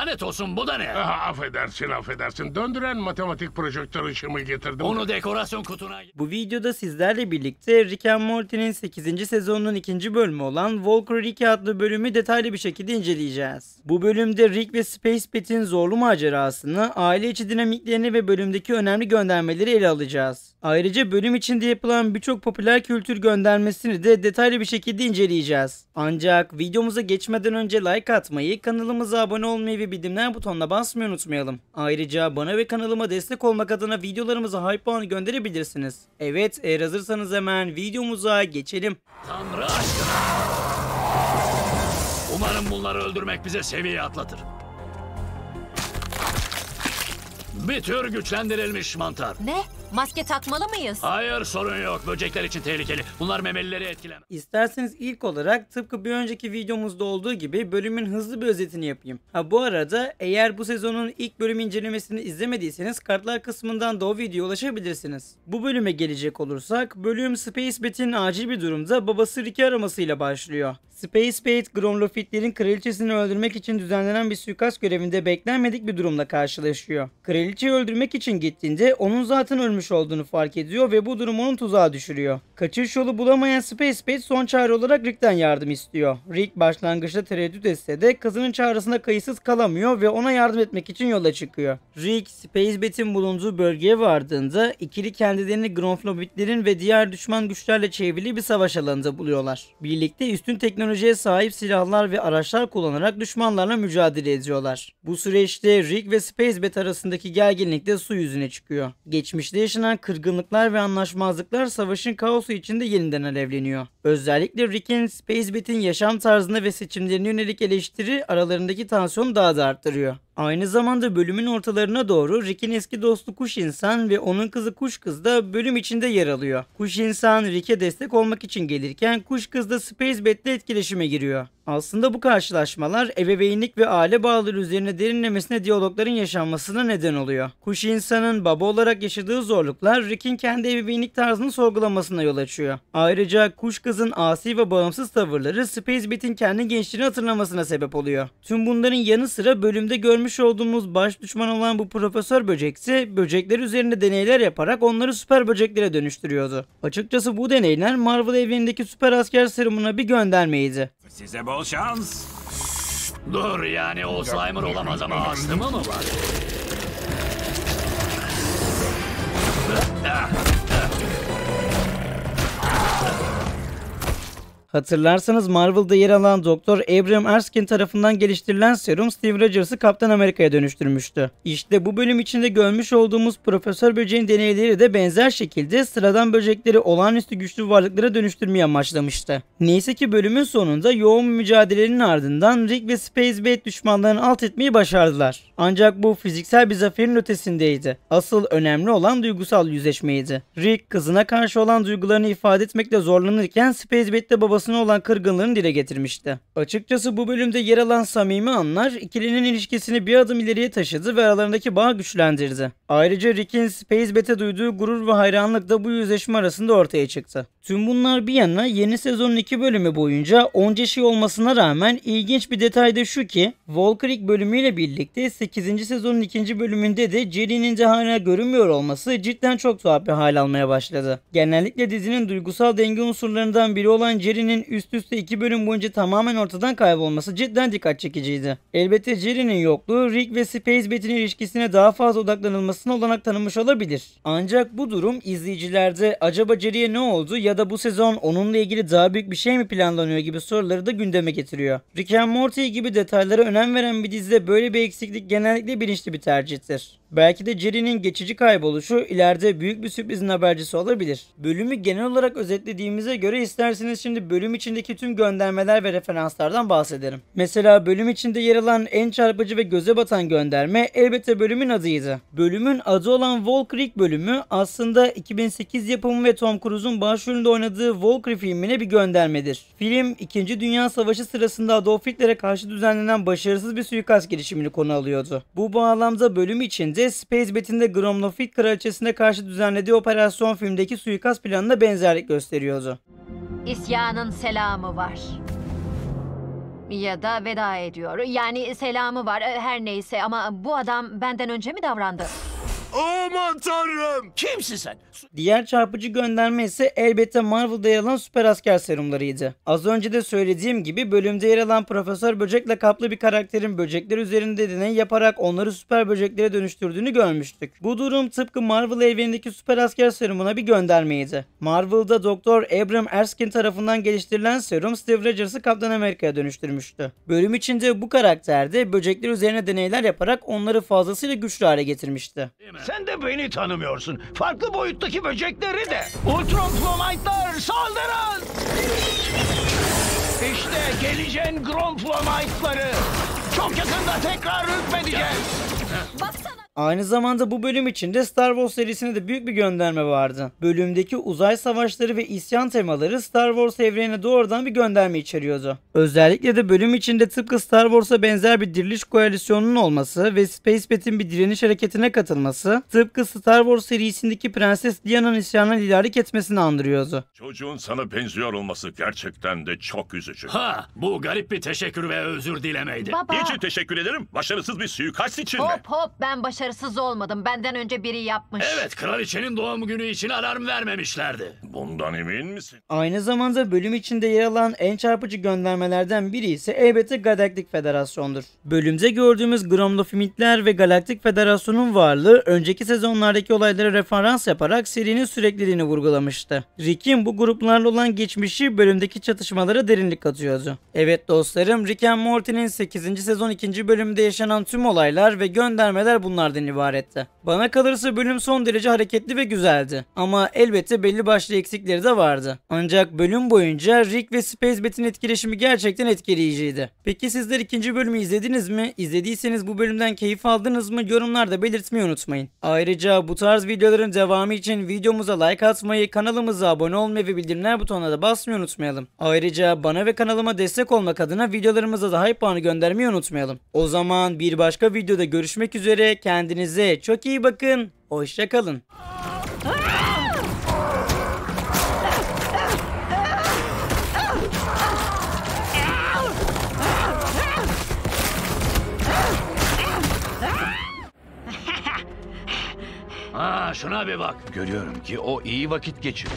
Lanet olsun, bu da ne? Affedersin. Döndüren matematik projektör ışığımı getirdim. Onu dekorasyon kutuna... Bu videoda sizlerle birlikte Rick and Morty'nin 8. sezonunun 2. bölümü olan Walker 2 adlı bölümü detaylı bir şekilde inceleyeceğiz. Bu bölümde Rick ve Space Pet'in zorlu macerasını, aile içi dinamiklerini ve bölümdeki önemli göndermeleri ele alacağız. Ayrıca bölüm içinde yapılan birçok popüler kültür göndermesini de detaylı bir şekilde inceleyeceğiz. Ancak videomuza geçmeden önce like atmayı, kanalımıza abone olmayı ve bildirimler butonuna basmayı unutmayalım. Ayrıca bana ve kanalıma destek olmak adına videolarımıza hype puanı gönderebilirsiniz. Evet, eğer hazırsanız hemen videomuza geçelim. Tanrı aşkına! Umarım bunları öldürmek bize seviye atlatır. Bir tür güçlendirilmiş mantar. Ne? Maske takmalı mıyız? Hayır, sorun yok. Böcekler için tehlikeli. Bunlar memelileri etkilemez. İsterseniz ilk olarak tıpkı bir önceki videomuzda olduğu gibi bölümün hızlı bir özetini yapayım. Bu arada eğer bu sezonun ilk bölüm incelemesini izlemediyseniz kartlar kısmından da o videoya ulaşabilirsiniz. Bu bölüme gelecek olursak bölüm Space Pet'in acil bir durumda babası Rick'i aramasıyla başlıyor. Space Pet, Gromlofitlerin kraliçesini öldürmek için düzenlenen bir suikast görevinde beklenmedik bir durumla karşılaşıyor. Kraliçeyi öldürmek için gittiğinde onun zaten ölmüş olduğunu fark ediyor ve bu durum onu tuzağa düşürüyor. Kaçış yolu bulamayan Space Pet son çare olarak Rick'ten yardım istiyor. Rick başlangıçta tereddüt etse de kızının çağrısına kayıtsız kalamıyor ve ona yardım etmek için yola çıkıyor. Rick, Space Pet'in bulunduğu bölgeye vardığında ikili kendilerini Gromlofitlerin ve diğer düşman güçlerle çevrili bir savaş alanında buluyorlar. Birlikte üstün teknolojiye sahip silahlar ve araçlar kullanarak düşmanlarla mücadele ediyorlar. Bu süreçte Rick ve Space Pet arasındaki gerginlik de su yüzüne çıkıyor. Geçmişte yaşanan kırgınlıklar ve anlaşmazlıklar savaşın kaosu içinde yeniden alevleniyor. Özellikle Rick'in Space Pet'in yaşam tarzına ve seçimlerine yönelik eleştiri aralarındaki tansiyonu daha da arttırıyor. Aynı zamanda bölümün ortalarına doğru Rick'in eski dostu Kuş İnsan ve onun kızı Kuş Kız da bölüm içinde yer alıyor. Kuş İnsan Rick'e destek olmak için gelirken Kuş Kız da Space Pet'le etkileşime giriyor. Aslında bu karşılaşmalar ebeveynlik ve aile bağları üzerine derinlemesine diyalogların yaşanmasına neden oluyor. Kuş İnsan'ın baba olarak yaşadığı zorluklar Rick'in kendi ebeveynlik tarzını sorgulamasına yol açıyor. Ayrıca Kuş Kız'ın asi ve bağımsız tavırları Space Pet'in kendi gençliğini hatırlamasına sebep oluyor. Tüm bunların yanı sıra bölümde görmüş olduğumuz baş düşman olan bu Profesör Böcek ise böcekler üzerinde deneyler yaparak onları süper böceklere dönüştürüyordu. Açıkçası bu deneyler Marvel evrenindeki süper asker serumuna bir göndermeydi. Size bol şans. Dur, yani Alzheimer olamaz ama astımı mı var? Hatırlarsanız Marvel'da yer alan Doktor Abraham Erskine tarafından geliştirilen serum Steve Rogers'ı Kaptan Amerika'ya dönüştürmüştü. İşte bu bölüm içinde görmüş olduğumuz Profesör Böcek'in deneyleri de benzer şekilde sıradan böcekleri olağanüstü güçlü varlıklara dönüştürmeyi amaçlamıştı. Neyse ki bölümün sonunda yoğun bir mücadelenin ardından Rick ve Space Pet düşmanlarını alt etmeyi başardılar. Ancak bu fiziksel bir zaferin ötesindeydi. Asıl önemli olan duygusal yüzleşmeydi. Rick kızına karşı olan duygularını ifade etmekte zorlanırken Space Pet de babasına olan kırgınlığını dile getirmişti. Açıkçası bu bölümde yer alan samimi anlar ikilinin ilişkisini bir adım ileriye taşıdı ve aralarındaki bağı güçlendirdi. Ayrıca Rick'in Space Pet'e duyduğu gurur ve hayranlık da bu yüzleşme arasında ortaya çıktı. Tüm bunlar bir yana yeni sezonun 2 bölümü boyunca onca şey olmasına rağmen ilginç bir detay da şu ki Walker ilk bölümüyle birlikte 8. sezonun 2. bölümünde de Jerry'nin de hala görünmüyor olması cidden çok tuhaf bir hal almaya başladı. Genellikle dizinin duygusal denge unsurlarından biri olan Jerry'nin üst üste 2 bölüm boyunca tamamen ortadan kaybolması cidden dikkat çekiciydi. Elbette Jerry'nin yokluğu Rick ve Space Pet'in ilişkisine daha fazla odaklanılmasına olanak tanımış olabilir. Ancak bu durum izleyicilerde acaba Jerry'e ne oldu ya da bu sezon onunla ilgili daha büyük bir şey mi planlanıyor gibi soruları da gündeme getiriyor. Rick and Morty gibi detaylara önem veren bir dizide böyle bir eksiklik genellikle bilinçli bir tercihtir. Belki de Jerry'nin geçici kayboluşu ileride büyük bir sürprizin habercisi olabilir. Bölümü genel olarak özetlediğimize göre isterseniz şimdi bölüm içindeki tüm göndermeler ve referanslardan bahsederim. Mesela bölüm içinde yer alan en çarpıcı ve göze batan gönderme elbette bölümün adıydı. Bölümün adı olan Walker ilk bölümü aslında 2008 yapımı ve Tom Cruise'un başrolünde oynadığı Walker filmine bir göndermedir. Film 2. Dünya Savaşı sırasında Adolf Hitler'e karşı düzenlenen başarısız bir suikast girişimini konu alıyordu. Bu bağlamda bölüm içinde Space Pet'in de Gromlofit kraliçesine karşı düzenlediği operasyon filmdeki suikast planına benzerlik gösteriyordu. İsyanın selamı var. Ya da veda ediyor. Yani selamı var, her neyse, ama bu adam benden önce mi davrandı? Aman tanrım. Kimsin sen? Diğer çarpıcı gönderme ise elbette Marvel'da yer alan süper asker serumlarıydı. Az önce de söylediğim gibi bölümde yer alan Profesör Böcek'le kaplı bir karakterin böcekler üzerinde deney yaparak onları süper böceklere dönüştürdüğünü görmüştük. Bu durum tıpkı Marvel evrenindeki süper asker serumuna bir göndermeydi. Marvel'da Doktor Abram Erskine tarafından geliştirilen serum Steve Rogers'ı Kaptan Amerika'ya dönüştürmüştü. Bölüm içinde bu karakter de böcekler üzerine deneyler yaparak onları fazlasıyla güçlü hale getirmişti. Sen de beni tanımıyorsun. Farklı boyuttaki böcekleri de. Ultron Flomite'lar saldırın! İşte geleceğin Grom Flomite'ları. Çok yakında tekrar hükmedeceğiz. Baksana. Aynı zamanda bu bölüm içinde Star Wars serisine de büyük bir gönderme vardı. Bölümdeki uzay savaşları ve isyan temaları Star Wars evrenine doğrudan bir gönderme içeriyordu. Özellikle de bölüm içinde tıpkı Star Wars'a benzer bir diriliş koalisyonunun olması ve Space Bat'in bir direniş hareketine katılması tıpkı Star Wars serisindeki Prenses Diana'nın isyanına liderlik etmesini andırıyordu. Çocuğun sana benziyor olması gerçekten de çok üzücü. Ha, bu garip bir teşekkür ve özür dilemeydi. Baba. Niçin teşekkür ederim? Başarısız bir suikast için mi? Hop, ben başarısız olmadım. Benden önce biri yapmış. Evet, kraliçenin doğum günü için alarm vermemişlerdi. Bundan emin misin? Aynı zamanda bölüm içinde yer alan en çarpıcı göndermelerden biri ise elbette Galaktik Federasyon'dur. Bölümde gördüğümüz Gromlofimikler ve Galaktik Federasyon'un varlığı önceki sezonlardaki olaylara referans yaparak serinin sürekliliğini vurgulamıştı. Rick'in bu gruplarla olan geçmişi bölümdeki çatışmalara derinlik katıyordu. Evet dostlarım, Rick and Morty'nin 8. sezon 2. bölümünde yaşanan tüm olaylar ve göndermeler bunlardan ibaretti. Bana kalırsa bölüm son derece hareketli ve güzeldi. Ama elbette belli başlı eksikleri de vardı. Ancak bölüm boyunca Rick ve Space Bat'in etkileşimi gerçekten etkileyiciydi. Peki sizler 2. bölümü izlediniz mi? İzlediyseniz bu bölümden keyif aldınız mı? Yorumlarda belirtmeyi unutmayın. Ayrıca bu tarz videoların devamı için videomuza like atmayı, kanalımıza abone olmayı ve bildirimler butonuna da basmayı unutmayalım. Ayrıca bana ve kanalıma destek olmak adına videolarımıza da hype puanı göndermeyi unutmayalım. O zaman bir başka videoda görüşmek üzere. Kendinize çok iyi bakın. Hoşça kalın. Ha, şuna bir bak. Görüyorum ki o iyi vakit geçiriyor.